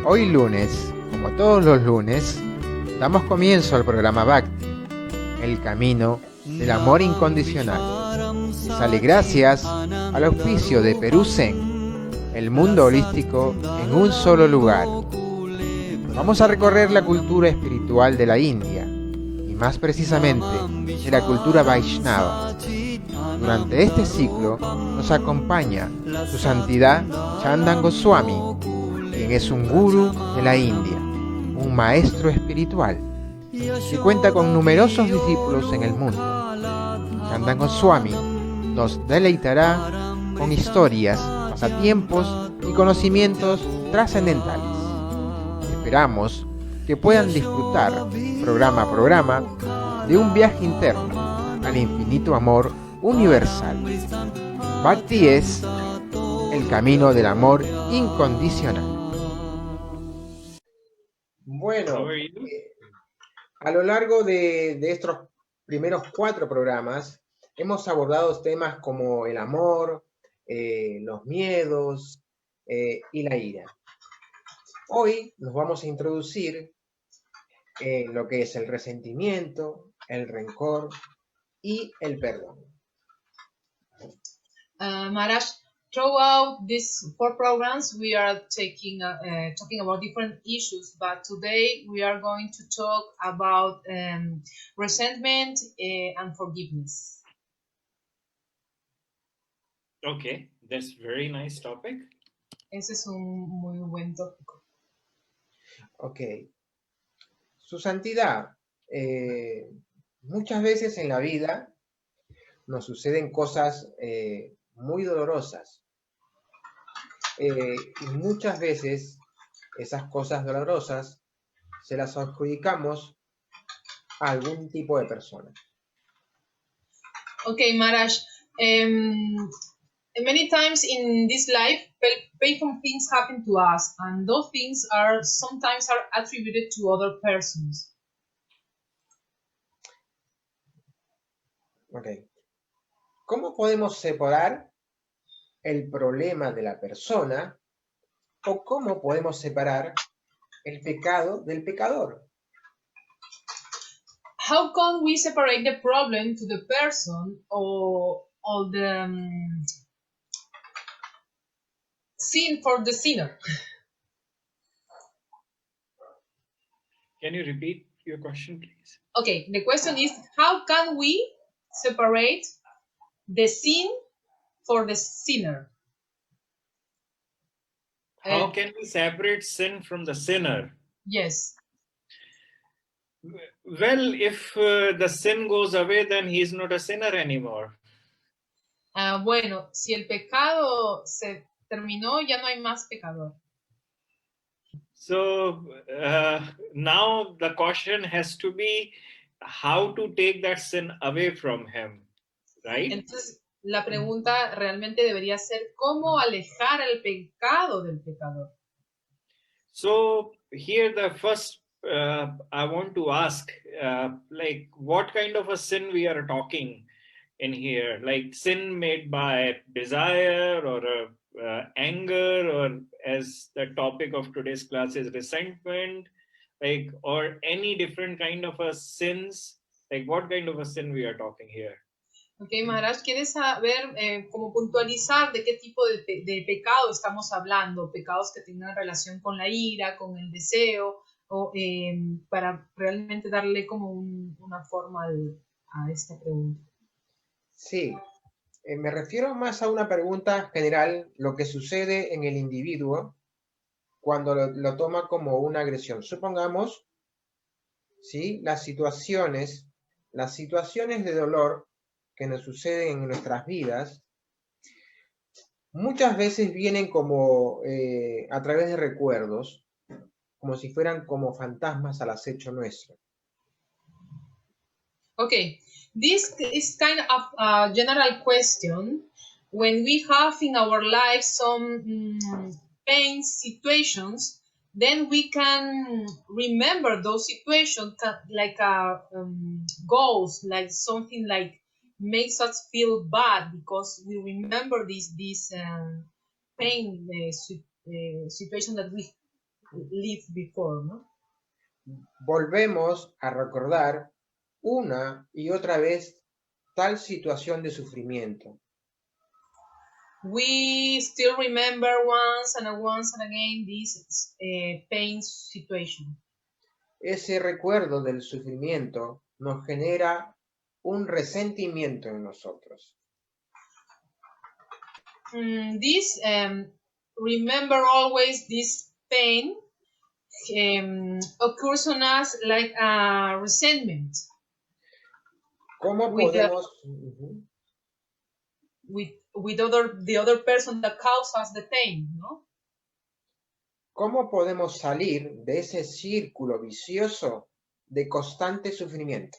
Hoy lunes, como todos los lunes, damos comienzo al programa Bhakti, el camino del amor incondicional. Y sale gracias al auspicio de Perú Zen, el mundo holístico en un solo lugar. Vamos a recorrer la cultura espiritual de la India, y más precisamente de la cultura Vaishnava. Durante este ciclo nos acompaña su santidad Chandan Goswami, quien es un gurú de la India, un maestro espiritual, que cuenta con numerosos discípulos en el mundo. Chandan Goswami nos deleitará con historias, pasatiempos y conocimientos trascendentales. Esperamos que puedan disfrutar, programa a programa, de un viaje interno al infinito amor universal. Bhakti es el camino del amor incondicional. Bueno, a lo largo de estos primeros 4 programas hemos abordado temas como el amor, los miedos y la ira. Hoy nos vamos a introducir en lo que es el resentimiento, el rencor y el perdón. Maharaj, throughout these 4 programs, we are talking about different issues, but today we are going to talk about resentment and forgiveness. Okay, that's very nice topic. Ese es un muy buen tópico. Ok. Su santidad, muchas veces en la vida nos suceden cosas muy dolorosas. Y muchas veces esas cosas dolorosas se las adjudicamos a algún tipo de persona. Okay, Maharaj, many times in this life, painful things happen to us, and those things are sometimes attributed to other persons. Okay. ¿Cómo podemos separar el problema de la persona o cómo podemos separar el pecado del pecador? How can we separate the problem to the person or the sin for the sinner? Can you repeat your question, please? Okay, the question is, how can we separate the sin for the sinner? How can we separate sin from the sinner? Yes. Well, if the sin goes away, then he's not a sinner anymore. Bueno, si el pecado se terminó, ya no hay más pecador. So now the question has to be how to take that sin away from him, right? Entonces, la pregunta realmente debería ser cómo alejar el pecado del pecador. So here the first I want to ask, like, what kind of a sin we are talking in here? Like sin made by desire or anger, or as the topic of today's class is resentment, like, or any different kind of a sins? Like, what kind of a sin we are talking here? Ok, Maharaj, ¿quieres saber, como puntualizar de qué tipo de pecado estamos hablando? Pecados que tengan relación con la ira, con el deseo, o para realmente darle como una forma a esta pregunta. Sí, me refiero más a una pregunta general, lo que sucede en el individuo cuando lo toma como una agresión. Supongamos, ¿sí? Las situaciones de dolor que nos suceden en nuestras vidas, muchas veces vienen como a través de recuerdos, como si fueran como fantasmas al acecho nuestro. Okay, this is kind of a general question. When we have in our life some pain situations, then we can remember those situations like goals, like something like makes us feel bad because we remember this pain situation that we lived before, no? Volvemos a recordar una y otra vez tal situación de sufrimiento. We still remember once and again this pain situation. Ese recuerdo del sufrimiento nos genera un resentimiento en nosotros. Remember always this pain occurs on us like a resentment. ¿Cómo With podemos, with the other person that caused us the pain, no? ¿Cómo podemos salir de ese círculo vicioso de constante sufrimiento?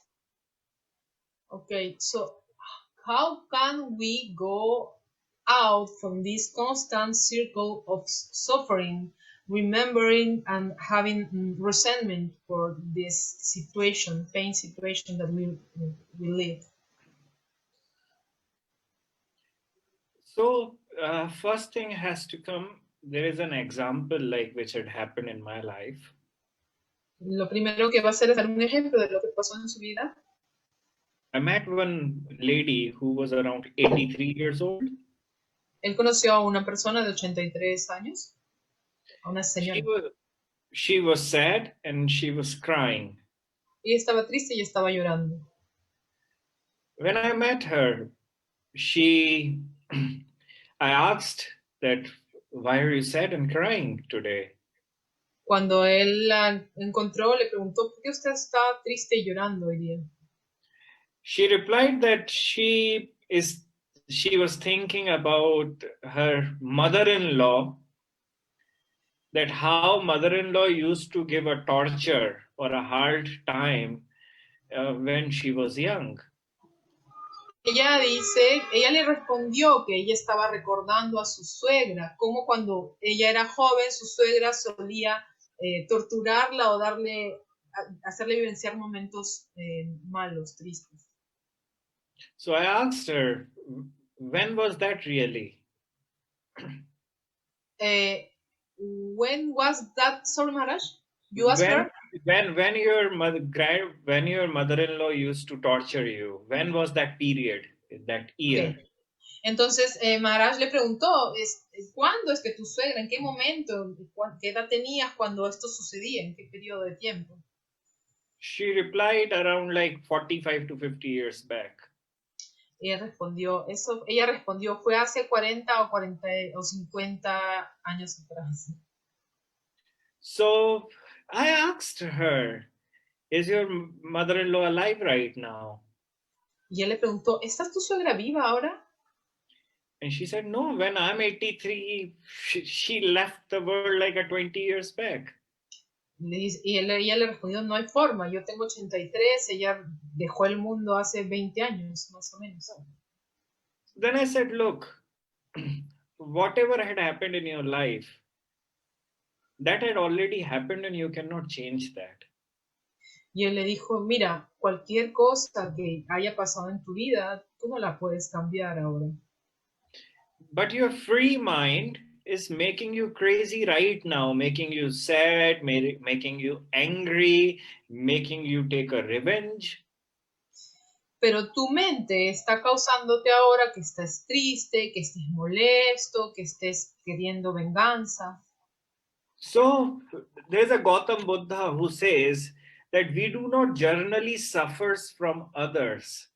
Okay, so how can we go out from this constant circle of suffering, remembering and having resentment for this situation, pain situation that we live? So first thing has to come, there is an example like which had happened in my life. Lo primero que va a hacer es dar un ejemplo de lo que pasó en su vida. I met one lady who was around 83 years old. Él conoció a una persona de 83 años, a una señora. She was sad and she was crying. Ella estaba triste y estaba llorando. When I met her, I asked that, why are you sad and crying today? Cuando él la encontró, le preguntó, ¿por qué usted está triste y llorando hoy día? She replied that she was thinking about her mother-in-law, that how mother-in-law used to give a torture or a hard time when she was young. Ella le respondió que ella estaba recordando a su suegra, como cuando ella era joven, su suegra solía torturarla o hacerle vivenciar momentos malos, tristes. So I asked her, when was that really? When was that, sorry, Maharaj? You asked her? When your mother-in-law used to torture you, when was that period, that year? Okay. Entonces, Maharaj le preguntó, ¿cuándo es que tu suegra, en qué momento, qué edad tenías cuando esto sucedía, en qué periodo de tiempo? She replied around like 45 to 50 years back. Ella respondió, fue hace 40 o 50 años atrás. So I asked her, is your mother-in-law alive right now? Y él le preguntó, ¿estás tu suegra viva ahora? And she said, no, when I'm 83, she left the world like a 20 years back. Y ella le respondió, no hay forma, yo tengo 83, ella dejó el mundo hace 20 años, más o menos. Then I said, look, whatever had happened in your life, that had already happened and you cannot change that. Y él le dijo, mira, cualquier cosa que haya pasado en tu vida, tú no la puedes cambiar ahora. But your free mind is making you crazy right now, making you sad, making you angry, making you take a revenge. Pero tu mente está causándote ahora que estés triste, que estés molesto, que estés queriendo venganza. So there's a Gautam Buddha who says that we do not generally suffer from others.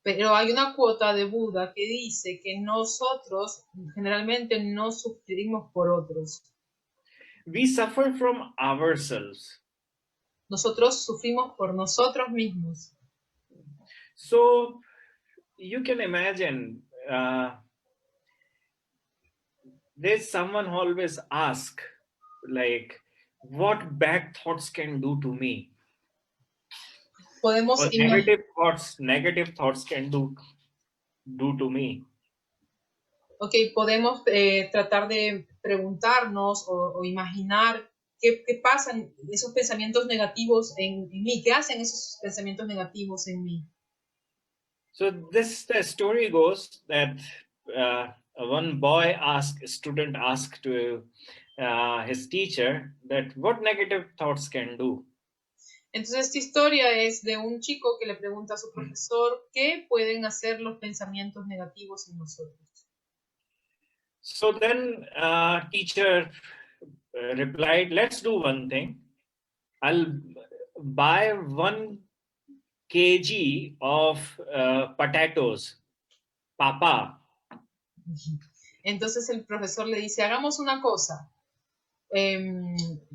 Pero hay una cuota de Buda que dice que nosotros generalmente no sufrimos por otros. We suffer from ourselves. Nosotros sufrimos por nosotros mismos. So you can imagine, there's someone always ask, like, what bad thoughts can do to me? Podemos negative thoughts can do to me. Ok, podemos tratar de preguntarnos o imaginar qué pasan esos pensamientos negativos en mí, qué hacen esos pensamientos negativos en mí. So the story goes that one boy student asked to his teacher that what negative thoughts can do. Entonces esta historia es de un chico que le pregunta a su profesor qué pueden hacer los pensamientos negativos en nosotros. So then teacher replied, let's do one thing. I'll buy 1 kg of potatoes, papa. Entonces el profesor le dice, hagamos una cosa,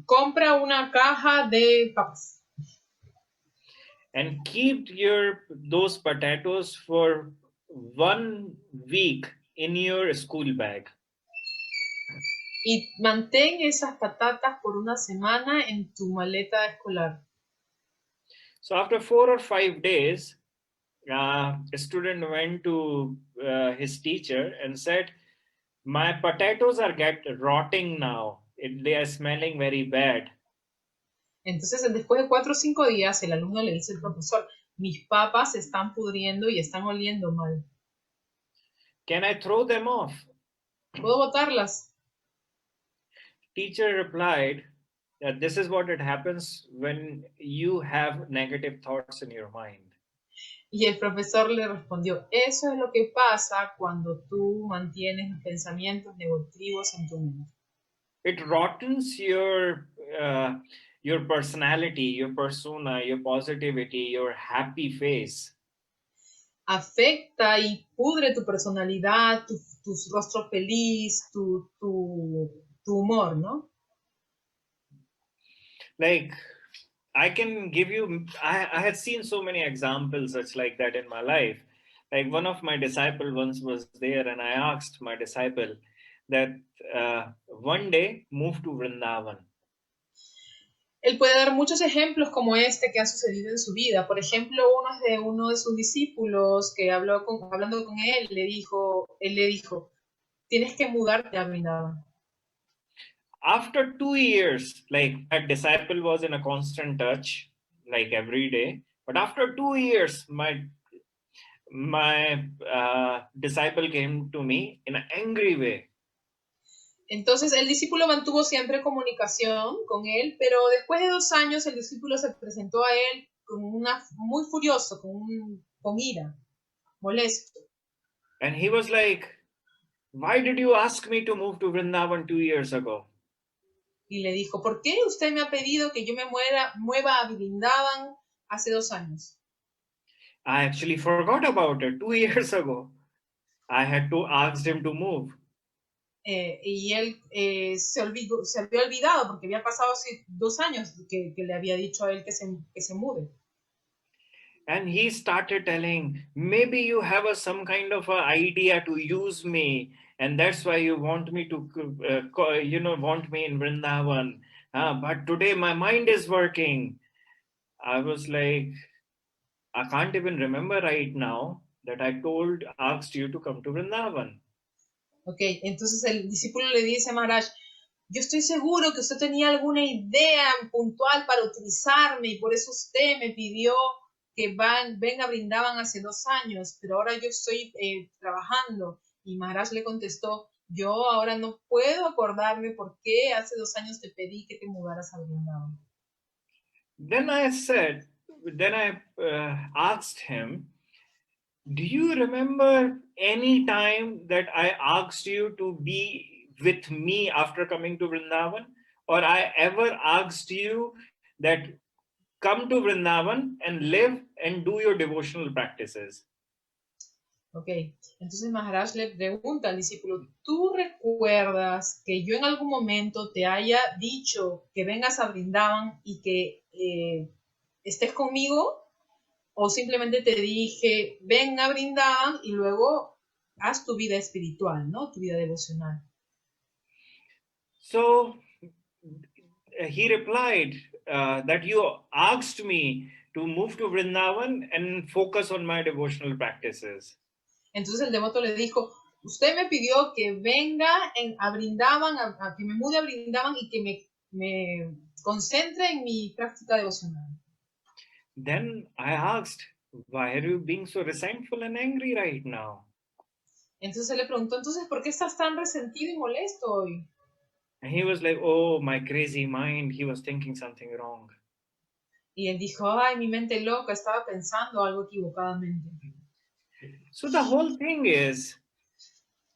compra una caja de papas. And keep those potatoes for 1 week in your school bag. Y mantén esas patatas por una semana en tu maleta escolar. So after 4 or 5 days, a student went to his teacher and said, my potatoes are rotting now. They are smelling very bad. Entonces, después de 4 o 5 días, el alumno le dice al profesor, mis papas se están pudriendo y están oliendo mal. Can I throw them off? ¿Puedo botarlas? Teacher replied that this is what it happens when you have negative thoughts in your mind. Y el profesor le respondió, eso es lo que pasa cuando tú mantienes los pensamientos negativos en tu mente. It rottens your personality, your persona, your positivity, your happy face. Afecta y pudre tu personalidad, tu rostro feliz, tu humor, ¿no? Like, I can give you, I had seen so many examples such like that in my life. Like one of my disciples once was there and I asked my disciple that one day move to Vrindavan. Él puede dar muchos ejemplos como este que ha sucedido en su vida. Por ejemplo, uno es de uno de sus discípulos que hablando con él le dijo, tienes que mudarte a Vrindavan. After 2 years, like that disciple was in a constant touch, like every day. But after 2 years, my disciple came to me in an angry way. Entonces el discípulo mantuvo siempre comunicación con él, pero después de 2 años el discípulo se presentó a él muy furioso, con ira, molesto. And he was like, why did you ask me to move to Vrindavan 2 years ago? Y le dijo, ¿por qué usted me ha pedido que yo me mueva a Vrindavan hace 2 años? I actually forgot about it 2 years ago. I had to ask him to move. Y él se había olvidado porque había pasado hace 2 años que le había dicho a él que se mude. And he started telling, maybe you have some kind of a idea to use me, and that's why you want me to, want me in Vrindavan. But today my mind is working. I was like, I can't even remember right now that I asked you to come to Vrindavan. Ok, entonces el discípulo le dice a Maharaj, yo estoy seguro que usted tenía alguna idea puntual para utilizarme y por eso usted me pidió que venga a Vrindavan hace 2 años, pero ahora yo estoy trabajando. Y Maharaj le contestó, yo ahora no puedo acordarme por qué hace 2 años te pedí que te mudaras a Vrindavan. Then I asked him, do you remember any time that I asked you to be with me after coming to Vrindavan? Or I ever asked you that come to Vrindavan and live and do your devotional practices? Ok, entonces Maharaj le pregunta al discípulo, ¿tú recuerdas que yo en algún momento te haya dicho que vengas a Vrindavan y que estés conmigo? ¿O simplemente te dije, ven a Vrindavan y luego haz tu vida espiritual, ¿no? Tu vida devocional? So he replied that you asked me to move to Vrindavan and focus on my devotional practices. Entonces el devoto le dijo, usted me pidió que venga a Vrindavan, que me mude a Vrindavan y que me concentre en mi práctica devocional. Then I asked, why are you being so resentful and angry right now? Entonces le preguntó, entonces, ¿por qué estás tan resentido y molesto hoy? And he was like, oh, my crazy mind, he was thinking something wrong. Y él dijo, ay, mi mente loca, estaba pensando algo equivocadamente. So the whole thing is,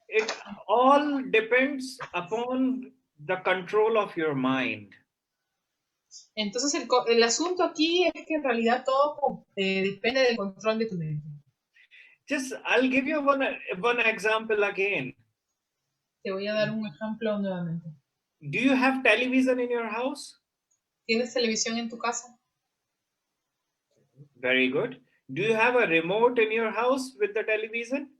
it all depends upon the control of your mind. Entonces el asunto aquí es que en realidad todo depende del control de tu mente. Just, I'll give you one example again. Te voy a dar un ejemplo nuevamente. Do you have television in your house? ¿Tienes televisión en tu casa? Very good. Do you have a remote in your house with the television?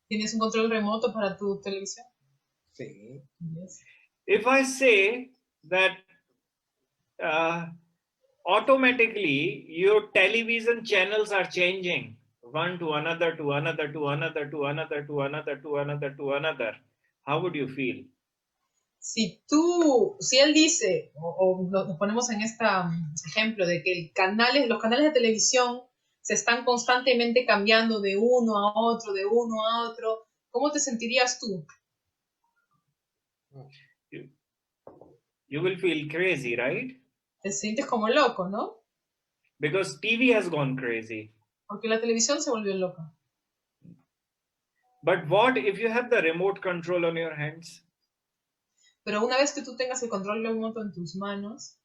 ¿Tienes un control remoto para tu televisión? Sí. Yes. If I say that automatically your television channels are changing one to another, to another, to another, to another, to another, to another, to another, how would you feel? Si él dice, o nos ponemos en este ejemplo de que los canales de televisión se están constantemente cambiando de uno a otro, de uno a otro, ¿cómo te sentirías tú? You will feel crazy, right? Te sientes como loco, ¿no? Because TV has gone crazy. Porque la televisión se volvió loca. But what if you have the remote control on your hands? Pero una vez que tú tengas el control remoto en tus manos,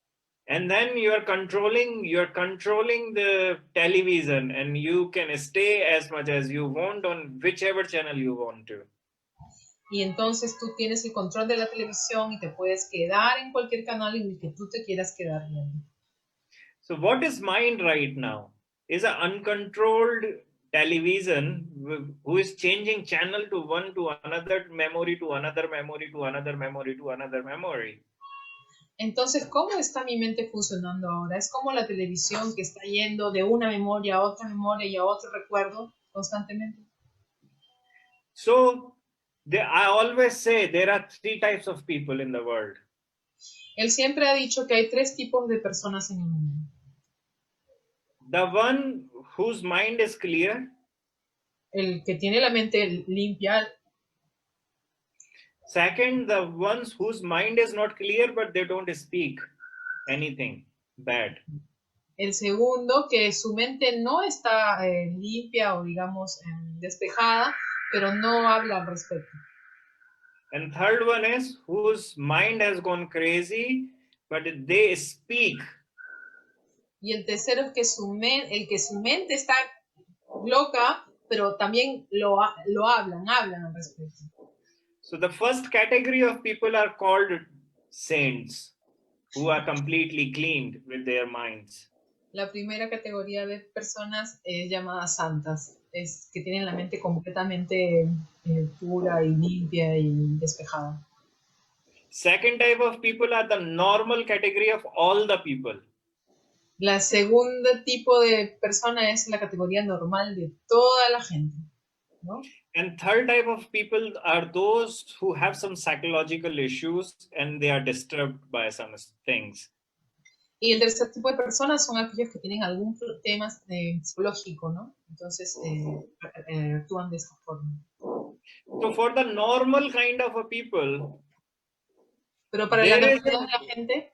and then you're controlling the television, and you can stay as much as you want on whichever channel you want to. y entonces tú tienes el control de la televisión y te puedes quedar en cualquier canal en el que tú te quieras quedar viendo. So what is mind right now? Is an uncontrolled television who is changing channel to one to another memory, to another memory, to another memory, to another memory. Entonces, ¿cómo está mi mente funcionando ahora? Es como la televisión que está yendo de una memoria a otra memoria y a otro recuerdo constantemente. So I always say there are 3 types of people in the world. Él siempre ha dicho que hay 3 tipos de personas en el mundo. The one whose mind is clear. El que tiene la mente limpia. Second, the ones whose mind is not clear, but they don't speak anything bad. El segundo, que su mente no está limpia o digamos despejada, pero no habla al respecto. And third one is whose mind has gone crazy, but they speak. Y el tercero es que el que su mente está loca, pero también lo hablan al respecto. So the first category of people are called saints, who are completely cleaned with their minds. La primera categoría de personas es llamada santas, es que tienen la mente completamente pura y limpia y despejada. Second type of people are the normal category of all the people. La segunda tipo de persona es la categoría normal de toda la gente, ¿no? And third type of people are those who have some psychological issues and they are disturbed by some things. Y el tercer tipo de personas son aquellos que tienen algún tema psicológico, ¿no? Entonces actúan de esta forma. So for the normal kind of a people, pero para la normalidad de la gente,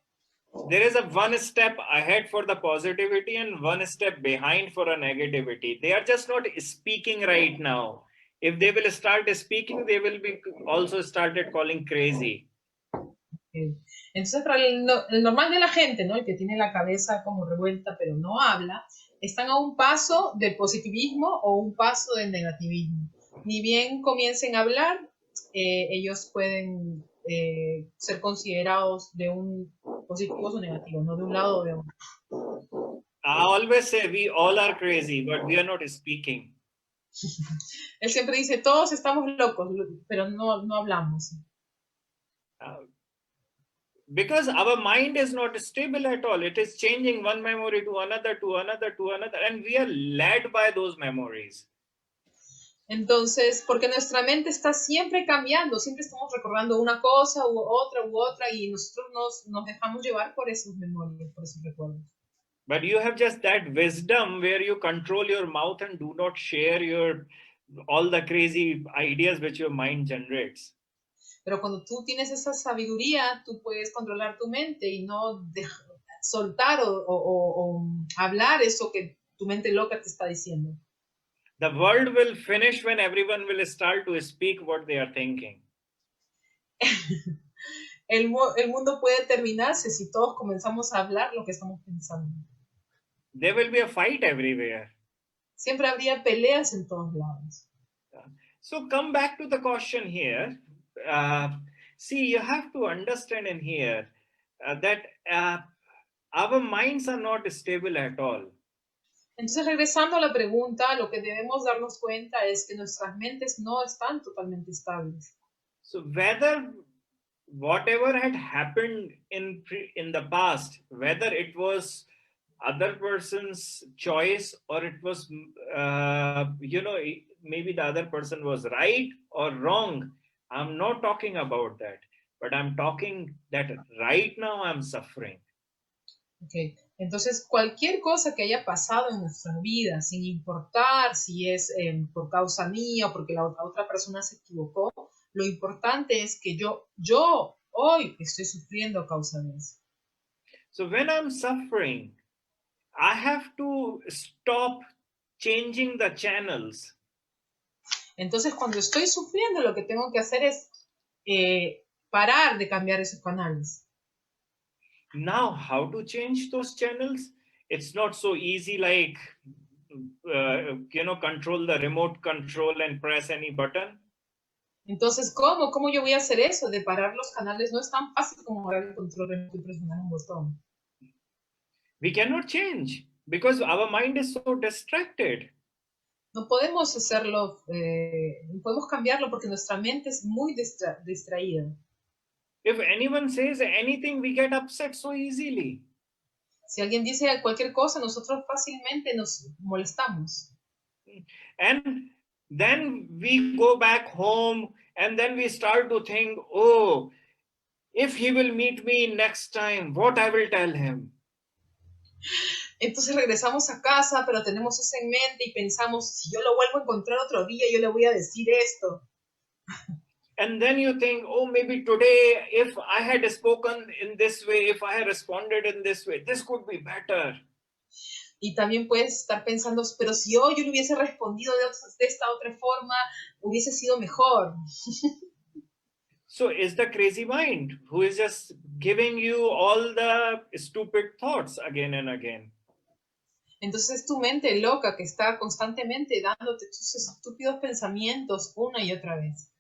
there is a one step ahead for the positivity and one step behind for a negativity. They are just not speaking right now. If they will start speaking, they will be also started calling crazy. Okay. Entonces, para el normal de la gente, ¿no? El que tiene la cabeza como revuelta pero no habla, están a un paso del positivismo o un paso del negativismo. Ni bien comiencen a hablar, ellos pueden ser considerados de un positivo o negativo, no de un lado o de otro. I always say we all are crazy, but we are not speaking. Él siempre dice, todos estamos locos, pero no hablamos. Because our mind is not stable at all. It is changing one memory to another, to another, to another, and we are led by those memories. Entonces, porque nuestra mente está siempre cambiando, siempre estamos recordando una cosa u otra, y nosotros nos dejamos llevar por esas memorias, por esos recuerdos. But you have just that wisdom where you control your mouth and do not share all the crazy ideas which your mind generates. Pero cuando tú tienes esa sabiduría, tú puedes controlar tu mente y no soltar o hablar eso que tu mente loca te está diciendo. The world will finish when everyone will start to speak what they are thinking. El mundo puede terminarse si todos comenzamos a hablar lo que estamos pensando. There will be a fight everywhere. Siempre habría peleas en todos lados. So come back to the question here. See, you have to understand in here that our minds are not stable at all. Entonces, regresando a la pregunta, lo que debemos darnos cuenta es que nuestras mentes no están totalmente estables. So whether whatever had happened in the past, whether it was other person's choice or it was maybe the other person was right or wrong, I'm not talking about that, but I'm talking that right now I'm suffering. Okay. Entonces, cualquier cosa que haya pasado en nuestras vidas, sin importar si es por causa mía o porque la otra persona se equivocó, lo importante es que yo hoy estoy sufriendo a causa de eso. So when I'm suffering, I have to stop changing the channels. Entonces, cuando estoy sufriendo, lo que tengo que hacer es parar de cambiar esos canales. Now, how to change those channels? It's not so easy like, control the remote control and press any button. Entonces, ¿cómo yo voy a hacer eso? De parar los canales no es tan fácil como agarrar el control remoto y presionar un botón. We cannot change because our mind is so distracted. No podemos hacerlo, no podemos cambiarlo porque nuestra mente es muy distraída. If anyone says anything, we get upset so easily. Si alguien dice cualquier cosa, nosotros fácilmente nos molestamos. And then we go back home and then we start to think, oh, if he will meet me next time, what I will tell him. Entonces regresamos a casa, pero tenemos eso en mente y pensamos, si yo lo vuelvo a encontrar otro día, yo le voy a decir esto. And then you think, oh, maybe today, if I had spoken in this way, if I had responded in this way, this could be better. Y también puedes estar pensando, pero si yo le hubiese respondido de esta otra forma, hubiese sido mejor. So it's the crazy mind who is just giving you all the stupid thoughts again and again. Entonces es tu mente loca que está constantemente dándote tus estúpidos pensamientos una y otra vez.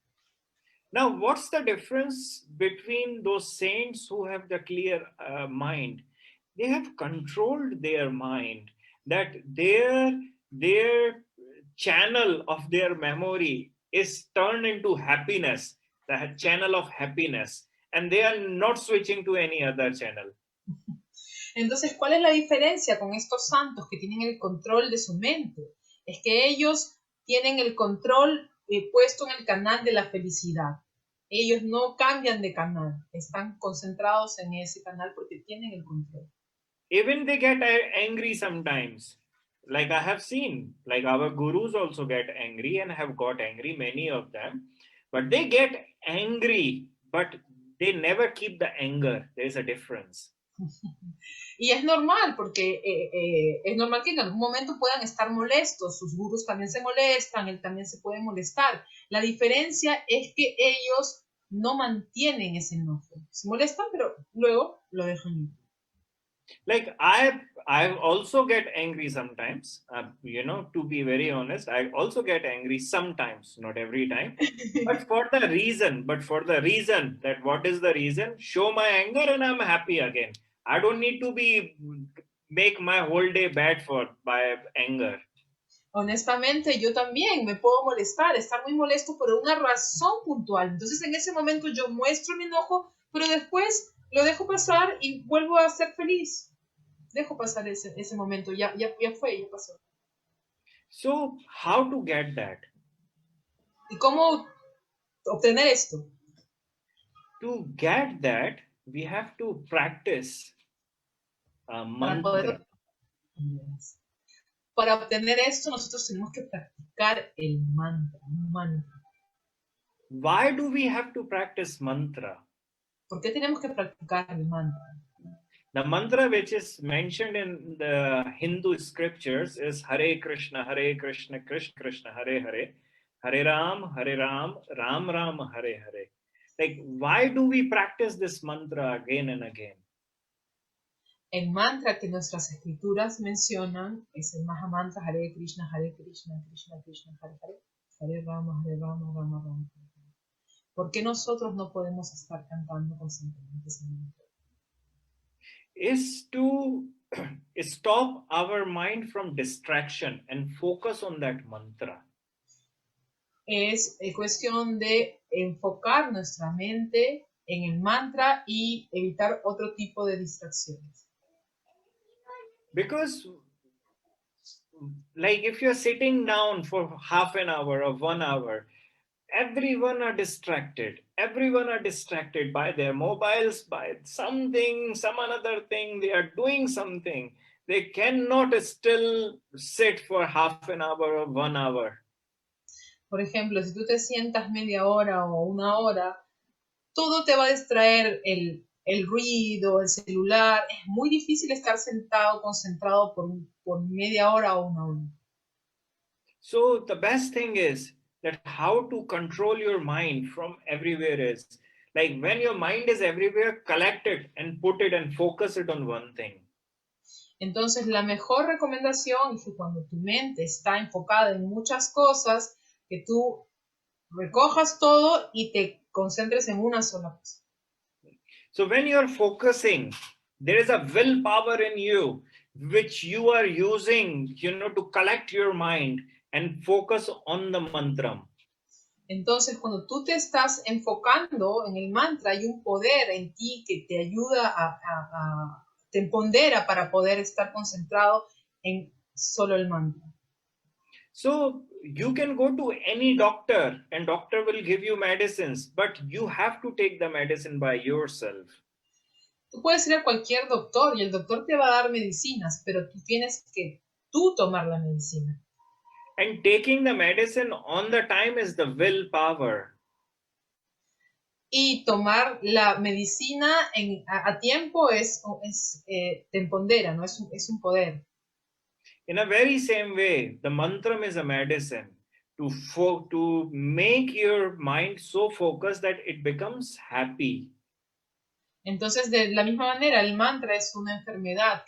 Now, what's the difference between those saints who have the clear mind? They have controlled their mind, that their channel of their memory is turned into happiness, the channel of happiness, and they are not switching to any other channel. Entonces, ¿cuál es la diferencia con estos santos que tienen el control de su mente? Es que ellos tienen el control puesto en el canal de la felicidad. Ellos no cambian de canal, están concentrados en ese canal porque tienen el control. Even they get angry sometimes. Like I have seen, like our gurus also get angry and have got angry, many of them. But they get angry, but they never keep the anger. There is a difference. Y es normal, porque es normal que en algún momento puedan estar molestos. Sus gurús también se molestan, él también se puede molestar. La diferencia es que ellos no mantienen ese enojo. Se molestan, pero luego lo dejan ir. Like I also get angry sometimes, to be very honest, I also get angry sometimes, not every time, but for the reason that what is the reason, show my anger and I'm happy again. I don't need to make my whole day bad by anger. Honestamente, yo también me puedo molestar, estar muy molesto por una razón puntual. Entonces, en ese momento yo muestro mi enojo, pero después lo dejo pasar y vuelvo a ser feliz. Dejo pasar ese momento, ya fue, ya pasó. So, how to get that? ¿Y cómo obtener esto? To get that, we have to practice mantra. Para obtener esto, nosotros tenemos que practicar el mantra. Why do we have to practice mantra? ¿Por qué tenemos que practicar el mantra? The mantra which is mentioned in the Hindu scriptures is Hare Krishna, Krishna Krishna, Hare Hare, Hare Ram, Ram Ram, Hare Hare. Like, why do we practice this mantra again and again? El mantra que nuestras escrituras mencionan es el Maha Mantra Hare Krishna, Krishna Krishna, Hare Hare, Hare Rama, Rama Rama. ¿Por qué nosotros no podemos estar cantando constantemente ese mantra? Is to stop our mind from distraction and focus on that mantra. Es cuestión de enfocar nuestra mente en el mantra y evitar otro tipo de distracciones. Because, like, if you're sitting down for half an hour or 1 hour, everyone are distracted. Everyone are distracted by their mobiles, by something, some another thing. They are doing something. They cannot still sit for half an hour or 1 hour. Por ejemplo, si tú te sientas media hora o una hora, todo te va a distraer, el ruido, el celular. Es muy difícil estar sentado, concentrado por media hora o una hora. So the best thing is that how to control your mind from everywhere is, like, when your mind is everywhere, collect it and put it and focus it on one thing. Entonces, la mejor recomendación es que cuando tu mente está enfocada en muchas cosas, que tú recojas todo y te concentres en una sola cosa. So when you're focusing, there is a willpower in you which you are using, to collect your mind and focus on the mantra. Entonces, cuando tú te estás enfocando en el mantra, hay un poder en ti que te ayuda te empodera para poder estar concentrado en solo el mantra. So you can go to any doctor and doctor will give you medicines, but you have to take the medicine by yourself. Tú puedes ir a cualquier doctor y el doctor te va a dar medicinas, pero tú tienes que tomar la medicina. And taking the medicine on the time is the willpower. Y tomar la medicina a tiempo te empodera, ¿no? Es un poder. In a very same way, the mantra is a medicine to make your mind so focused that it becomes happy. Entonces, de la misma manera, el mantra es una enfermedad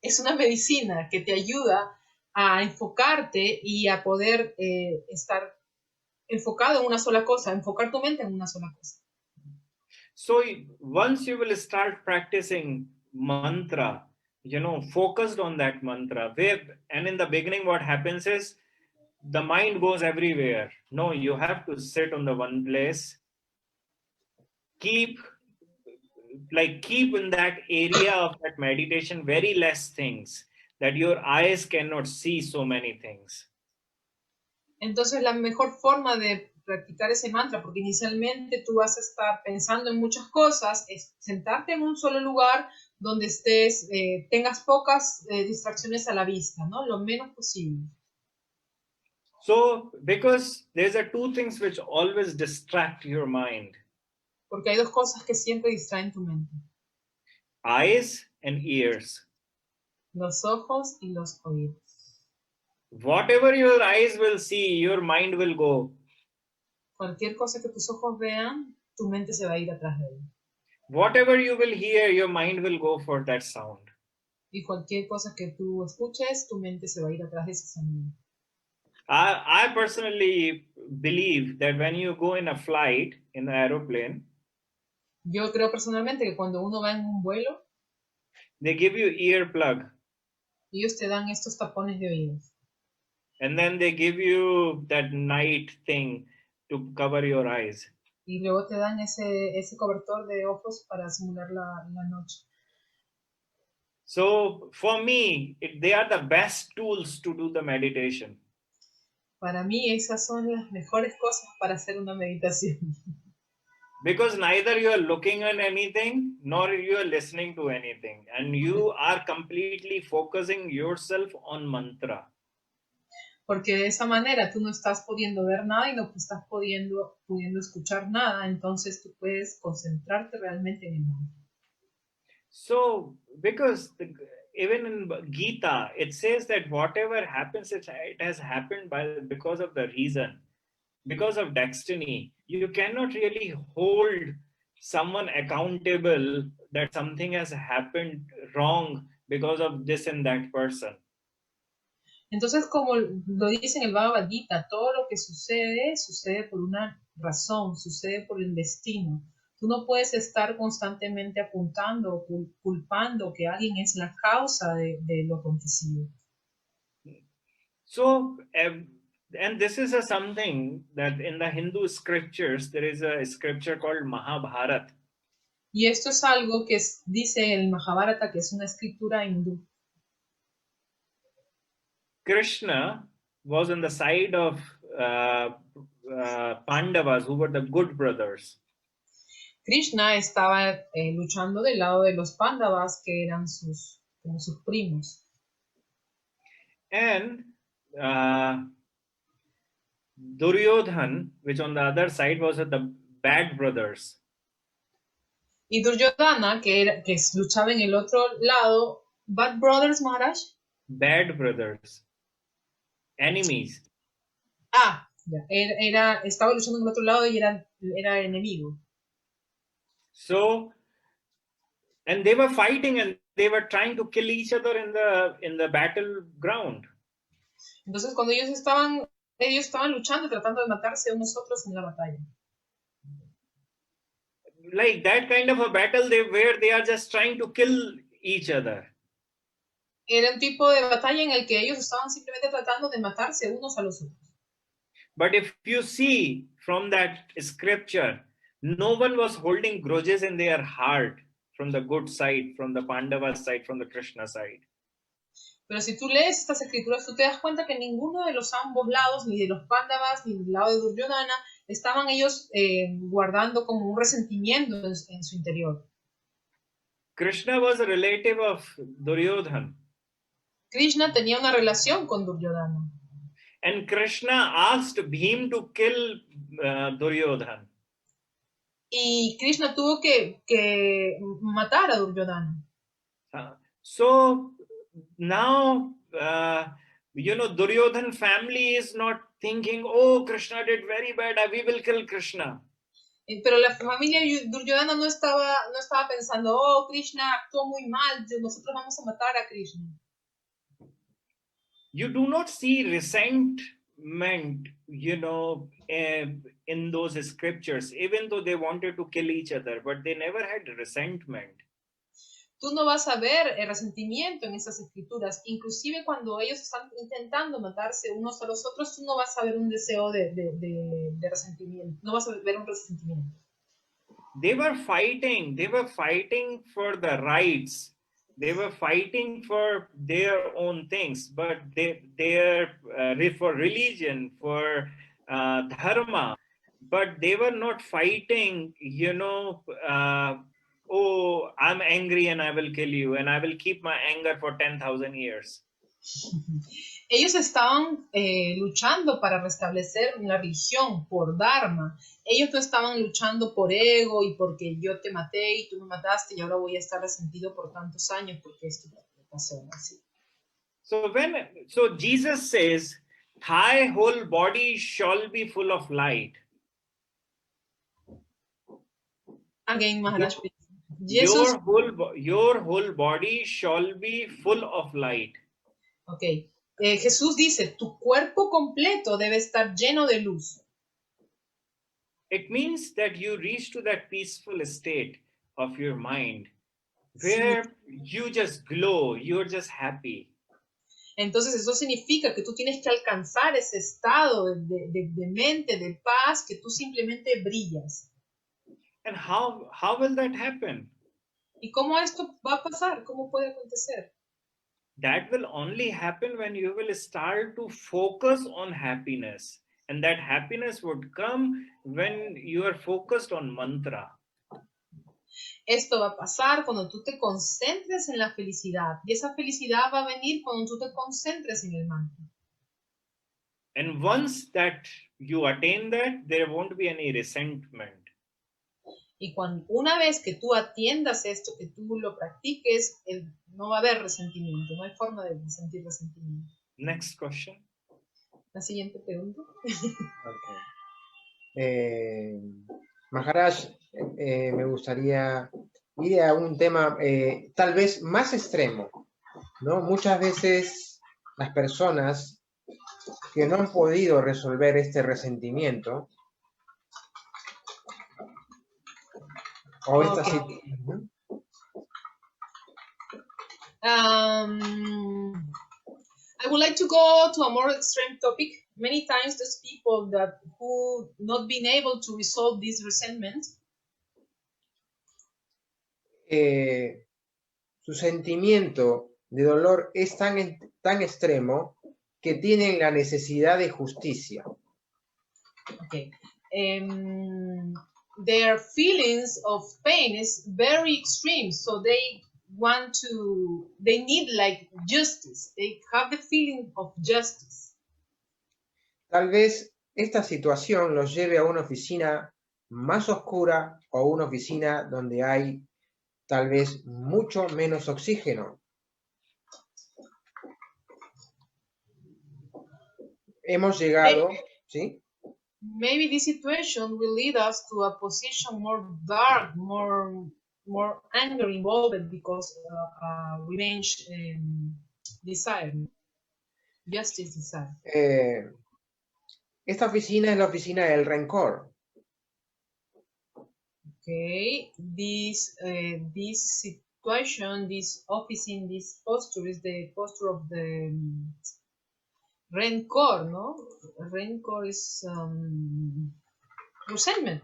es una medicina que te ayuda a enfocarte y a poder estar enfocado en una sola cosa, enfocar tu mente en una sola cosa. So once you will start practicing mantra, focused on that mantra, and in the beginning what happens is the mind goes everywhere. No, you have to sit on the one place, keep in that area of that meditation very less things, that your eyes cannot see so many things. Entonces, la mejor forma de practicar ese mantra, porque inicialmente tú vas a estar pensando en muchas cosas, es sentarte en un solo lugar donde tengas pocas distracciones a la vista, ¿no? Lo menos posible. So, because there's two things which always distract your mind. Porque hay dos cosas que siempre distraen tu mente. Eyes and ears. Los ojos y los oídos. Whatever your eyes will see, your mind will go. Cualquier cosa que tus ojos vean, tu mente se va a ir atrás de él. Whatever you will hear, your mind will go for that sound. Y cualquier cosa que tú escuches, tu mente se va a ir atrás de ese sonido. I personally believe that when you go in a flight, in an aeroplane, yo creo personalmente que cuando uno va en un vuelo, they give you earplug. Ellos te dan estos tapones de oídos. And then they give you that night thing to cover your eyes. Y luego te dan ese cobertor de ojos para simular la noche. So for me, they are the best tools to do the meditation. Para mí esas son las mejores cosas para hacer una meditación. Because neither you are looking at anything, nor you are listening to anything. And you are completely focusing yourself on mantra. porque de esa manera tú no estás pudiendo ver nada y no estás pudiendo escuchar nada, entonces tú puedes concentrarte realmente en el mantra. So, because even in Gita, it says that whatever happens, it has happened because of the reason, because of destiny. You cannot really hold someone accountable that something has happened wrong because of this and that person. Entonces, como lo dice en el Bhagavad Gita, todo lo que sucede, sucede por una razón, sucede por el destino. Tú no puedes estar constantemente apuntando o culpando que alguien es la causa de lo acontecido. So, and this is something that in the Hindu scriptures, there is a scripture called Mahabharata. Y esto es algo que dice el Mahabharata, que es una escritura hindú. Krishna was on the side of Pandavas, who were the good brothers. Krishna estaba luchando del lado de los Pándavas, que eran como sus primos. And Duryodhan, which on the other side was the bad brothers. Y Duryodhana, que luchaba en el otro lado, Bad Brothers, Maharaj. Bad brothers. Enemies. Ah, ya. Estaba luchando en el otro lado y era enemigo. So, and they were fighting and they were trying to kill each other in the battleground. Entonces, cuando ellos estaban luchando, tratando de matarse unos otros en la batalla. Like that kind of a battle where they are just trying to kill each other. Era un tipo de batalla en el que ellos estaban simplemente tratando de matarse unos a los otros. But if you see from that scripture, no one was holding grudges in their heart from the good side, from the Pandava side, from the Krishna side. Pero si tú lees estas escrituras, tú te das cuenta que ninguno de los ambos lados, ni de los Pándavas, ni del lado de Duryodhana, estaban ellos guardando como un resentimiento en su interior. Krishna was a relative of Duryodhan. Krishna tenía una relación con Duryodhana. And Krishna asked Bhim to kill Duryodhan. Y Krishna tuvo que matar a Duryodhana. So now, Duryodhan family is not thinking, oh, Krishna did very bad, we will kill Krishna. Pero la familia Duryodhana no estaba pensando, oh, Krishna actuó muy mal, nosotros vamos a matar a Krishna. You do not see resentment, in those scriptures, even though they wanted to kill each other, but they never had resentment. Tú no vas a ver el resentimiento en esas escrituras, inclusive cuando ellos están intentando matarse unos a los otros, tú no vas a ver un deseo de resentimiento, no vas a ver un resentimiento. They were fighting for the rights. They were fighting for their own things, but for religion, for dharma, but they were not fighting, oh, I'm angry and I will kill you and I will keep my anger for 10,000 years. Ellos estaban luchando para restablecer la religión por dharma. Ellos no estaban luchando por ego y porque yo te maté y tú me mataste y ahora voy a estar resentido por tantos años porque esto pasó así. So Jesus says, thy whole body shall be full of light. Again, Maharaj. Your whole body shall be full of light. Okay. Jesús dice, tu cuerpo completo debe estar lleno de luz. It means that you reach to that peaceful state of your mind where you just glow, you're just happy. Entonces eso significa que tú tienes que alcanzar ese estado de mente, de paz, que tú simplemente brillas. And how will that happen? ¿Y cómo esto va a pasar? ¿Cómo puede acontecer? That will only happen when you will start to focus on happiness. And that happiness would come when you are focused on mantra. Esto va a pasar cuando tú te concentres en la felicidad. Y esa felicidad va a venir cuando tú te concentres en el mantra. And once that you attain that, there won't be any resentment. Y una vez que tú atiendas esto, que tú lo practiques, no va a haber resentimiento, no hay forma de sentir resentimiento. Next question. La siguiente pregunta. Maharaj, me gustaría ir a un tema tal vez más extremo, ¿no? Muchas veces las personas que no han podido resolver este resentimiento o esta situación. I would like to go to a more extreme topic. Many times there's people that who not been able to resolve this resentment. Su sentimiento de dolor es tan extremo que tienen la necesidad de justicia. Okay. Their feelings of pain is very extreme, so they need like justice. They have the feeling of justice. Tal vez esta situación los lleve a una oficina más oscura o una oficina donde hay tal vez mucho menos oxígeno. Hemos llegado, ¿sí? Maybe this situation will lead us to a position more dark, more anger involved because revenge desire, justice desire. Esta oficina es la oficina del rencor. Okay, this situation, this office in this posture is the posture of the rencor, ¿no? Rencor is resentment.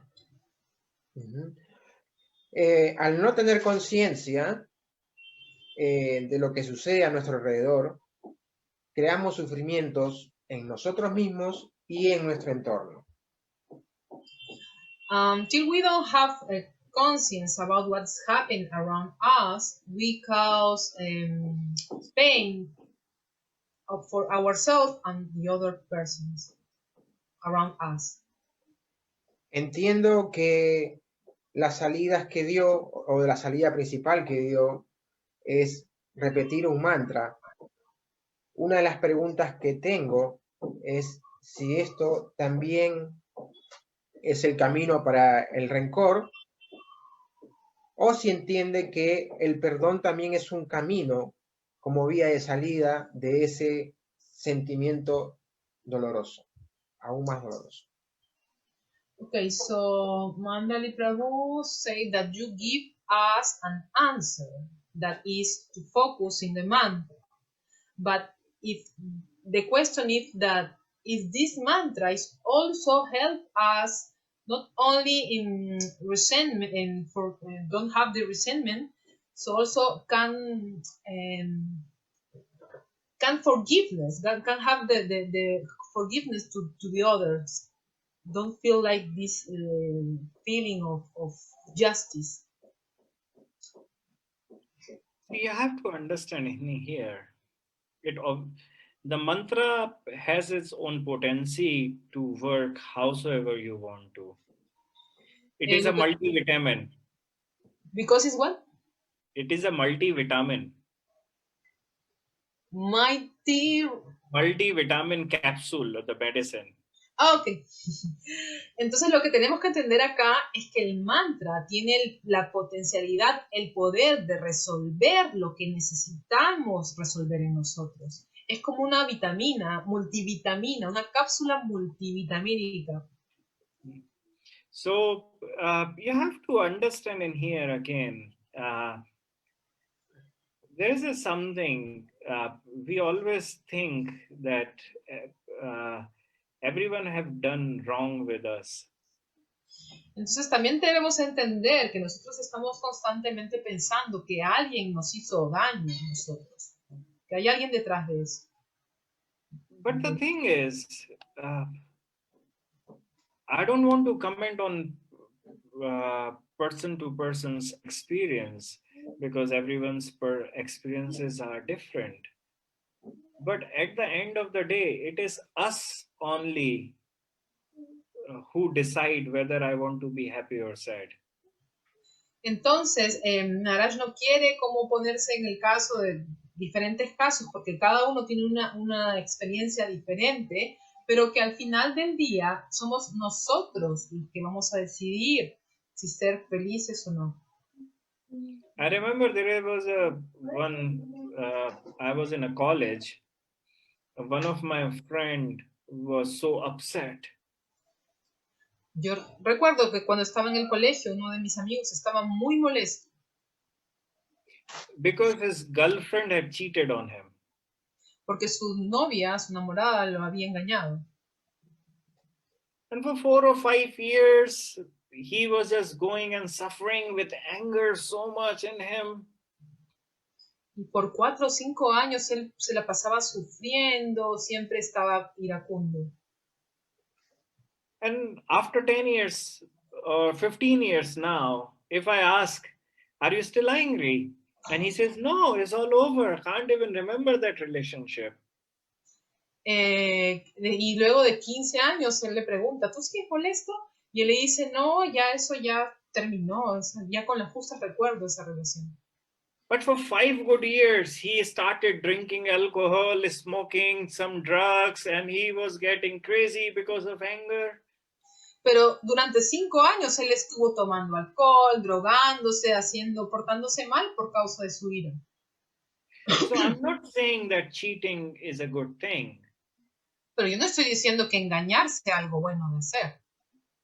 Al no tener conciencia de lo que sucede a nuestro alrededor, creamos sufrimientos en nosotros mismos y en nuestro entorno. Till we don't have a conscience about what's happening around us, we cause pain for ourselves and the other persons around us. Entiendo que las salidas que dio, o la salida principal que dio, es repetir un mantra. Una de las preguntas que tengo es si esto también es el camino para el rencor, o si entiende que el perdón también es un camino como vía de salida de ese sentimiento doloroso, aún más doloroso. Okay, so Mandali Prabhu said that you give us an answer that is to focus in the mantra. But if the question is that if this mantra is also help us not only in resentment and for don't have the resentment, so also can forgiveness, that can have the forgiveness to the others. Don't feel like this feeling of justice. You have to understand in here, the mantra has its own potency to work howsoever you want to. It is a multivitamin. Because it's what? It is a multivitamin. Multivitamin capsule of the medicine. Ok. Entonces lo que tenemos que entender acá es que el mantra tiene la potencialidad, el poder de resolver lo que necesitamos resolver en nosotros. Es como una vitamina, multivitamina, una cápsula multivitamínica. So you have to understand in here again, there is something, we always think that everyone have done wrong with us. Entonces también debemos entender que nosotros estamos constantemente pensando que alguien nos hizo daño a nosotros, que hay alguien detrás de eso. But the thing is, I don't want to comment on person to person's experience because everyone's experiences are different. But at the end of the day, it is us only who decide whether I want to be happy or sad. Entonces, Maharaj no quiere como ponerse en el caso de diferentes casos, porque cada uno tiene una experiencia diferente, pero que al final del día somos nosotros los que vamos a decidir si ser felices o no. I remember there was I was in a college. One of my friend was so upset Yo recuerdo que cuando estaba en el colegio, uno de mis amigos estaba muy molesto because his girlfriend had cheated on him. porque su novia, su enamorada, lo había engañado. And for 4 or 5 years, he was just going and suffering with anger so much in him. Y por 4 o 5 años él se la pasaba sufriendo, siempre estaba iracundo. And after 10 years or 15 years now, if I ask, are you still angry? And he says, no, it's all over. I can't even remember that relationship. Y luego de 15 años él le pregunta, ¿tú sigues molesto? Y él le dice, no, ya eso ya terminó, ya con los justos recuerdo esa relación. But for 5 good years, he started drinking alcohol, smoking some drugs, and he was getting crazy because of anger. Pero durante 5 años él estuvo tomando alcohol, drogándose, portándose mal por causa de su ira. So I'm not saying that cheating is a good thing. Pero yo no estoy diciendo que engañarse es algo bueno de hacer.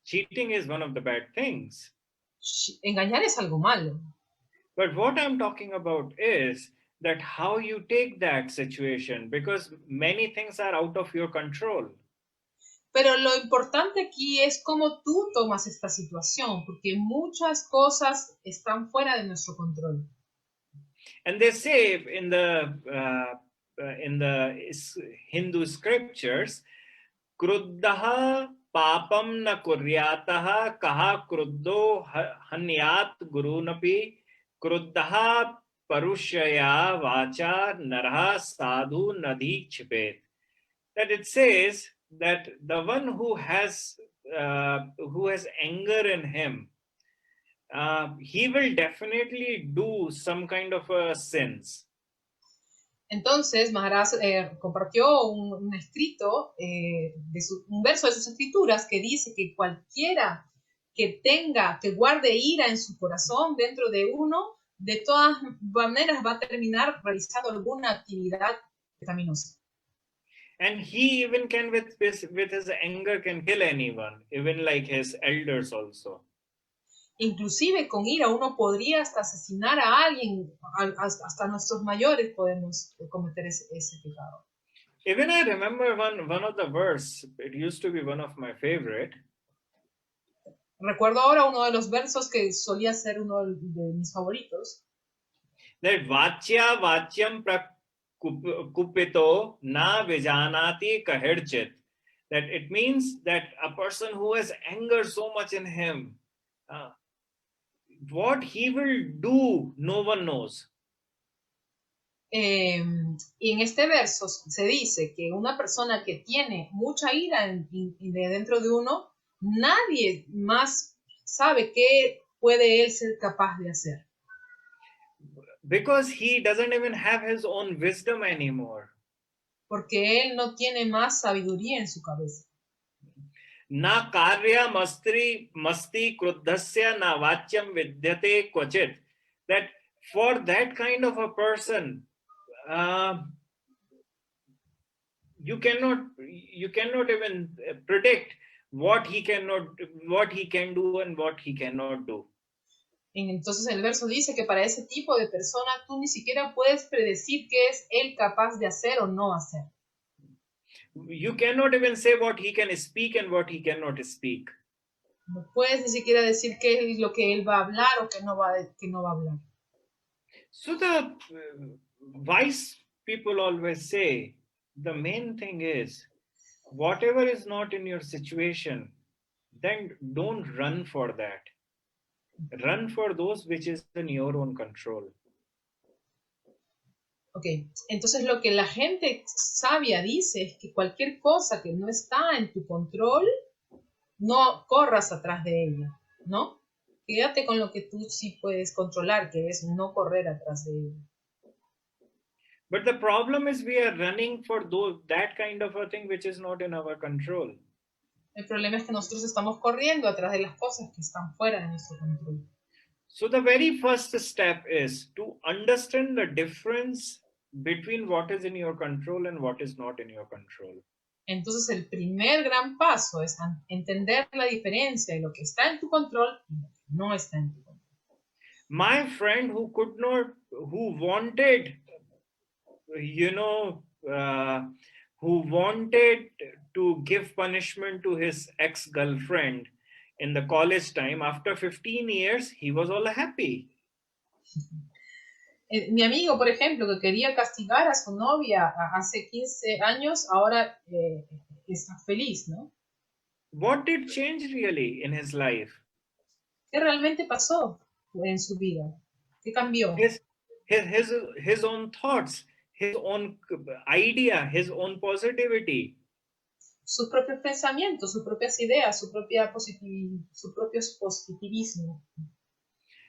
Cheating is one of the bad things. Engañar es algo malo. But what I'm talking about is that how you take that situation, because many things are out of your control. Pero lo importante aquí es cómo tú tomas esta situación, porque muchas cosas están fuera de nuestro control. And they say in the Hindu scriptures, kruddhaha papam na kuryataha kaha kruddho hanyat gurunapi kruddhaha parushaya vacha naraha sadhu nadhi chipet. That it says that the one who has anger in him, he will definitely do some kind of sins. Entonces, Maharaj compartió un escrito, un verso de sus escrituras que dice que cualquiera que guarde ira en su corazón dentro de uno, de todas maneras va a terminar realizando alguna actividad pecaminosa. And he even can, with his anger, can kill anyone, even like his elders also. Inclusive con ira uno podría hasta asesinar a alguien, hasta nuestros mayores podemos cometer ese pecado. Even I remember one of the verse, it used to be one of my favorite. Recuerdo ahora uno de los versos que solía ser uno de mis favoritos. That vachya vachyam kupito na vijanati kahirchit. That it means that a person who has anger so much in him, what he will do, no one knows. Y en este verso se dice que una persona que tiene mucha ira dentro de uno, nadie más sabe qué puede él ser capaz de hacer. Because he doesn't even have his own wisdom anymore. Porque él no tiene más sabiduría en su cabeza. Na karya masti kruddhasya na vachyam vidyate kvachit. That for that kind of a person, you cannot even predict what he can do and what he cannot do. Entonces el verso dice que para ese tipo de persona tú ni siquiera puedes predecir qué es él capaz de hacer o no hacer. You cannot even say what he can speak and what he cannot speak. No puedes ni siquiera decir qué es lo que él va a hablar o que no va a hablar. So the wise people always say, the main thing is, whatever is not in your situation, then don't run for that. Run for those which is in your own control. Ok, entonces lo que la gente sabia dice es que cualquier cosa que no está en tu control, no corras atrás de ella, ¿no? Quédate con lo que tú sí puedes controlar, que es no correr atrás de ella. But the problem is we are running for that kind of a thing which is not in our control. El problema es que nosotros estamos corriendo atrás de las cosas que están fuera de nuestro control. So the very first step is to understand the difference between what is in your control and what is not in your control. Entonces el primer gran paso es entender la diferencia de lo que está en tu control y lo que no está en tu control. My friend who wanted, you know, who wanted to give punishment to his ex-girlfriend in the college time, after 15 years, he was all happy. Mi amigo, por ejemplo, que quería castigar a su novia hace 15 años, ahora está feliz, ¿no? What did change really in his life? ¿Qué realmente pasó en su vida? ¿Qué cambió? His own thoughts, his own idea, his own positivity. Sus propios pensamientos, sus propias ideas, su propio positivismo.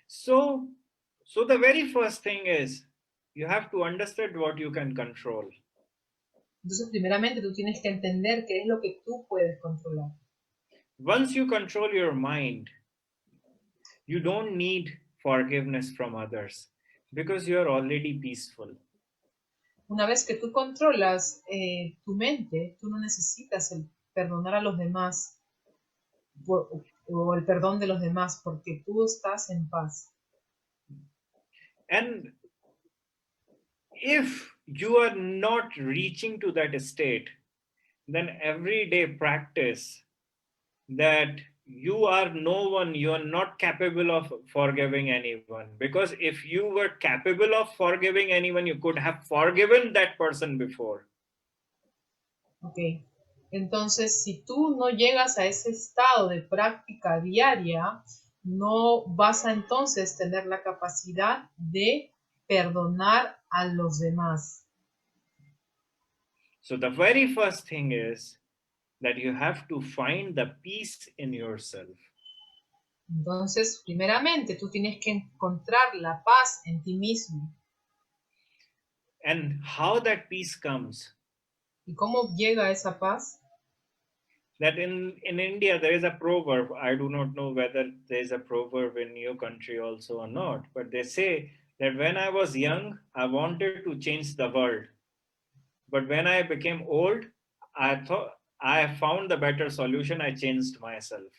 So the very first thing is you have to understand what you can control. Entonces, primeramente, tú tienes que entender qué es lo que tú puedes controlar. Once you control your mind, you don't need forgiveness from others because you are already peaceful. Una vez que tú controlas tu mente, tú no necesitas el perdonar a los demás o el perdón de los demás porque tú estás en paz. And if you are not reaching to that state, then everyday practice that you are no one, you are not capable of forgiving anyone. Because if you were capable of forgiving anyone, you could have forgiven that person before. Ok. Entonces, si tú no llegas a ese estado de práctica diaria, no vas a entonces tener la capacidad de perdonar a los demás. So the very first thing is that you have to find the peace in yourself. Entonces, primeramente, tú tienes que encontrar la paz en ti mismo. And how that peace comes? ¿Y cómo llega esa paz? That in India there is a proverb. I do not know whether there is a proverb in your country also or not, but they say that when I was young, I wanted to change the world. But when I became old, I thought I found the better solution. I changed myself.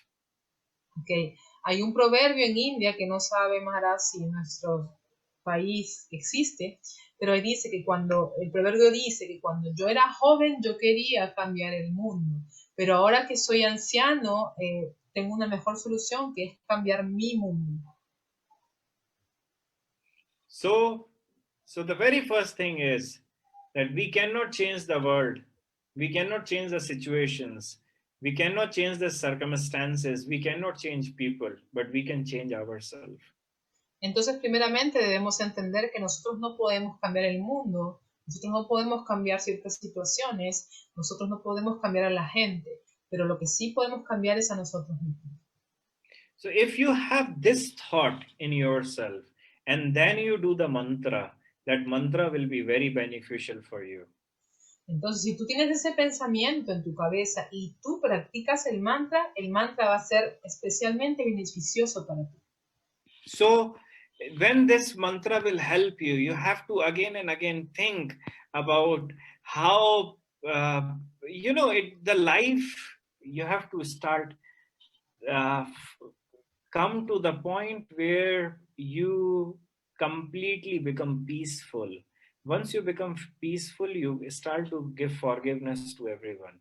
Okay. Hay un proverbio en India que no sabe Maharaj si en nuestro país existe, pero dice que el proverbio dice que cuando yo era joven yo quería cambiar el mundo, pero ahora que soy anciano tengo una mejor solución que es cambiar mi mundo. So the very first thing is that we cannot change the world. We cannot change the situations. We cannot change the circumstances. We cannot change people, but we can change ourselves. Entonces, primeramente debemos entender que nosotros no podemos cambiar el mundo, nosotros no podemos cambiar ciertas situaciones, nosotros no podemos cambiar a la gente, pero lo que sí podemos cambiar es a nosotros mismos. So if you have this thought in yourself and then you do the mantra, that mantra will be very beneficial for you. Entonces, si tú tienes ese pensamiento en tu cabeza y tú practicas el mantra va a ser especialmente beneficioso para ti. So when this mantra will help you, you have to again and again think about how, the life, you have to start, come to the point where you completely become peaceful. Once you become peaceful, you start to give forgiveness to everyone.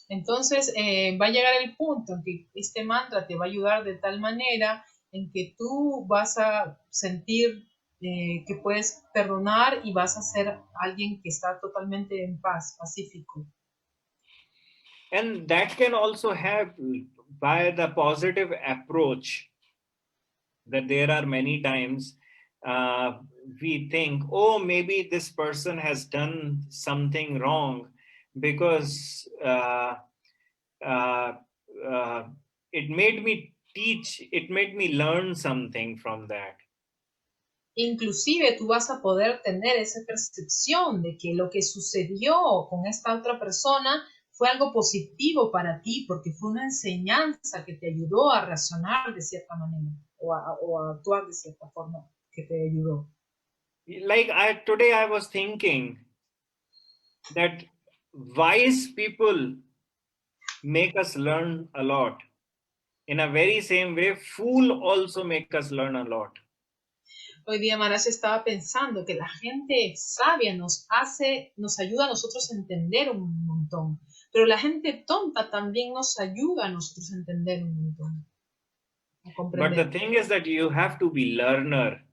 Entonces, va a llegar el punto en que este mantra te va a ayudar de tal manera en que tú vas a sentir que puedes perdonar y vas a ser alguien que está totalmente en paz, pacífico. And that can also happen by the positive approach, that there are many times we think, oh, maybe this person has done something wrong because it made me learn something from that. Inclusive tú vas a poder tener esa percepción de que lo que sucedió con esta otra persona fue algo positivo para ti porque fue una enseñanza que te ayudó a razonar de cierta manera o a actuar de cierta forma que te ayudó. Like today I was thinking that wise people make us learn a lot. In a very same way, fool also make us learn a lot. Hoy día Maharaj estaba pensando que la gente sabia nos ayuda a nosotros a entender un montón, pero la gente tonta también nos ayuda a nosotros a entender un montón. A comprender. But the thing is that you have to be learner.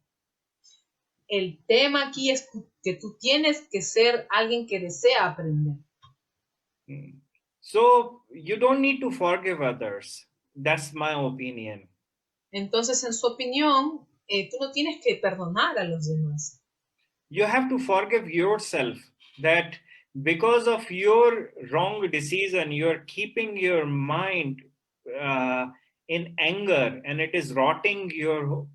El tema aquí es que tú tienes que ser alguien que desea aprender. So you don't need to forgive others. That's my opinion. Entonces, en su opinión, tú no tienes que perdonar a los demás. You have to forgive yourself that because of your wrong decision, you're keeping your mind in anger and it is rotting your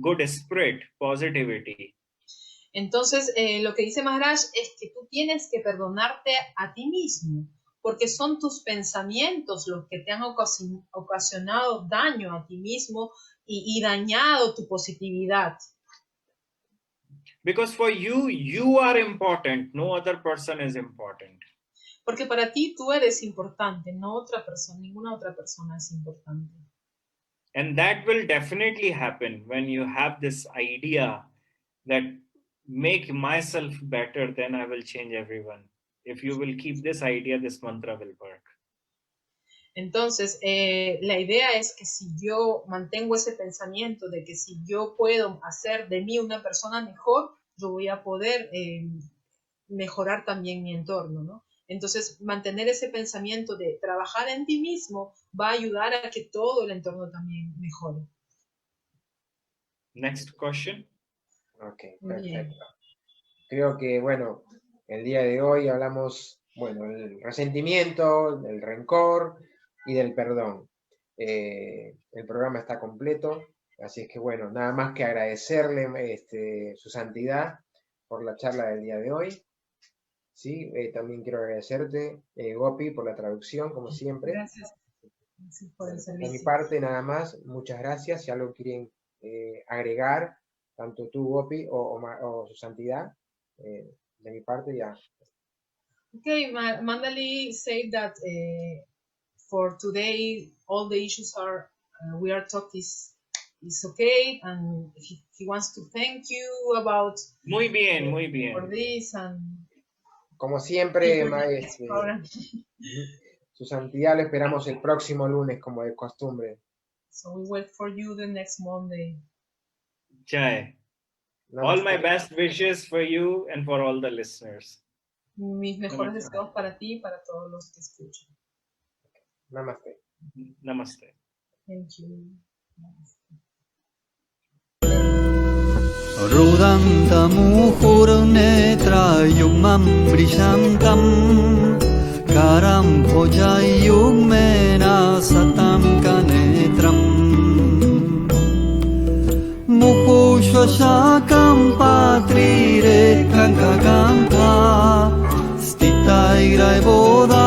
good spirit, positivity. Entonces, lo que dice Maharaj es que tú tienes que perdonarte a ti mismo, porque son tus pensamientos los que te han ocasionado daño a ti mismo y dañado tu positividad. Because for you, you are important. No other person is important. Porque para ti tú eres importante, no otra persona, ninguna otra persona es importante. And that will definitely happen when you have this idea that make myself better, then I will change everyone. If you will keep this idea, this mantra will work. Entonces, la idea es que si yo mantengo ese pensamiento de que si yo puedo hacer de mí una persona mejor, yo voy a poder mejorar también mi entorno, ¿no? Entonces, mantener ese pensamiento de trabajar en ti mismo va a ayudar a que todo el entorno también mejore. Next question. Ok, perfecto. Creo que, bueno, el día de hoy hablamos, bueno, del resentimiento, del rencor y del perdón. El programa está completo, así es que, bueno, nada más que agradecerle su santidad por la charla del día de hoy. Sí, también quiero agradecerte, Gopi, por la traducción, como siempre. Gracias. Gracias por el servicio. De mi parte, nada más, muchas gracias. Si algo quieren agregar, tanto tú, Gopi, o su santidad, de mi parte ya. Okay, Mandali said that for today, all the issues we are talking is okay, and he wants to thank you about Muy bien, muy bien. For this and como siempre, maestro, su santidad lo esperamos el próximo lunes, como de costumbre. So we wait for you the next Monday. Jai. All my best wishes for you and for all the listeners. Mis mejores deseos para ti y para todos los que escuchan. Namaste. Namaste. Thank you. Namaste. रुदन्तमुहुर्नेत्रयुग्मं वृषन्तं करं भुजयुग्मेन सतं कनेत्रम् मुकुश्वशाकं पात्रीरेखङ्ककान्ता स्थितैरवोदा